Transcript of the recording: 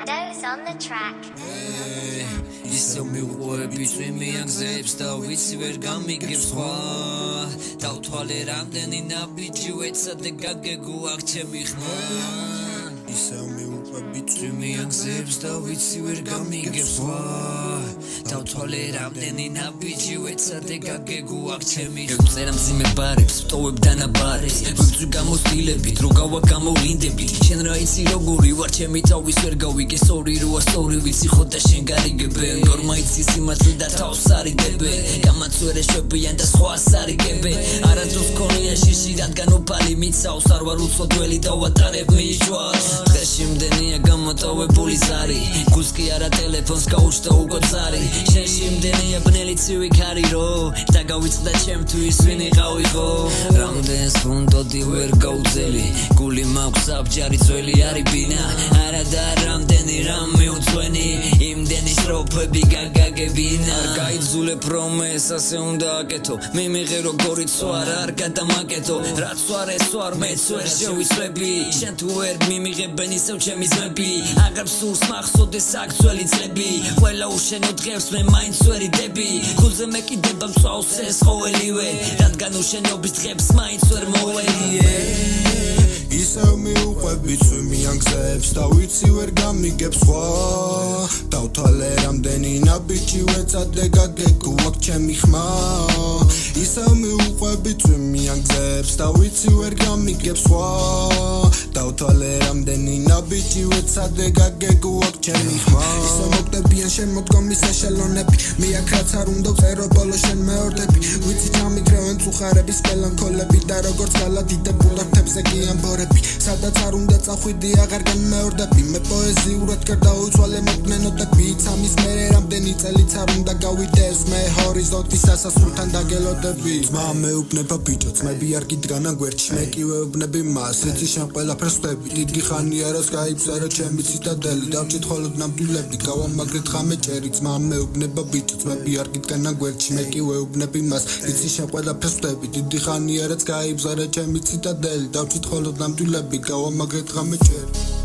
Those on the track. Ისევ მივყვები წვიმიანგზებს და ვიცი ვერ გამიგებს სხვა დავთვალე რამდენი ნაბიჯი ვეცადე გაგეგუაქ ჩემი ხმა ისევ მივყვები წვიმიანგზებს და ვიცი ვერ გამიგებს სხვა დავთვალე რამდენი ნაბიჯი ვეცადე გაგეგუაქ ჩემი ხმა წერა მძიმე ბარებს ვტოვებ დანაბარებს ვიწვი გამოსtildeებით რო გავა გამოვლინდები შენ რა იცი როგორი ვარ ჩემი თავის ვერ გავიგე სორი როა სორი ვიცი ხო და შენ გარიგებე Normaiți simați da tausari debe Gamacure șobian da scoasari gebe Aratus konia și dat ganu pali mitsau sarvarul sodweli da watare mijwas Khashim denia gamotowe polizari Kuski ara telefon skauchta ugotsari Sheshim denia bneli tsivi kariro Da gavitsda chemtvis vini qavigho Ramdens fundo di ver gaudzeli Guli maქვს abjari tsveli ari bina Ara da ramdeni ram miutzveni Imdeni შროფები გაგაგებინა არ გაიძულებ რომ ეს ასე უნდა აკეთო მე მიღე როგორიც ვარ არ გადამაკეთო რაც ვარ ეს ვარ მეც ვერ შევიცვლები შენ თუ ვერ მიმიღებენ ისევ ჩემი ძმები აღარ სურს მახსოვდეს აქ ძველი წლები ყველა უშენო დღეს მე მაინც ვერიდები გულზე მეკიდება მწვავს ეს ყოველივე რადგან უშენობის დღებს მაინც ვერ მოველიე ისევ მივყვები წვიმიანგზებს და ვიცი ვერ გამიგებს სხვა დავთვალე რამდენი ნაბიჯი ვეცადე გაგეგუაქ ჩემი ხმა ისევ მივყვები წვიმიანგზებს და ვიცი ვერ გამიგებს სხვა დავთვალე რამდენი ნაბიჯი ვეცადე გაგეგუაქ ჩემი ხმა ისევ მოგდებიან შენ მოდგომის ეშელონები მე აქ რაც არ უნდა ვწერო ბოლოს შენ მეორდები ვიცი ჩამიგრევენ წუხარების მელანქოლები და როგორც გალადიდებულ აქტებზე კი ამბორები სადაც არ უნდა წახვიდი აღარ განმეორდები მე პოეზიურად გარდაუცვალე მოგნენოდები სამის მერე რამდენი წელიც არ უნდა გავიდეს მე ჰორიზონტის სასასრულთან დაგელოდები ძმა მეუბნება ბიჭო ძმები არ გიდგანა გვერდში მე კი ვეუბნები მას იცი შენ ყველაფერს ხვდები დიდი ხანია რას გაიბზარა ჩემი ციტადელი დავჭით ხოლოდ ნამდვილები გავამაგრეთ ხამე ჭერი ძმა მეუბნება ბიჭო ძმები არ გიდგანა გვერდში მე კი ვეუბნები მას იცი შენ ყველაფერს ხვდები დიდი ხანია რაც გაიბზარა ჩემი ციტადელი დავჭით ხოლოდ ნამდვილები გავამაგრეთ ხამე ჭერი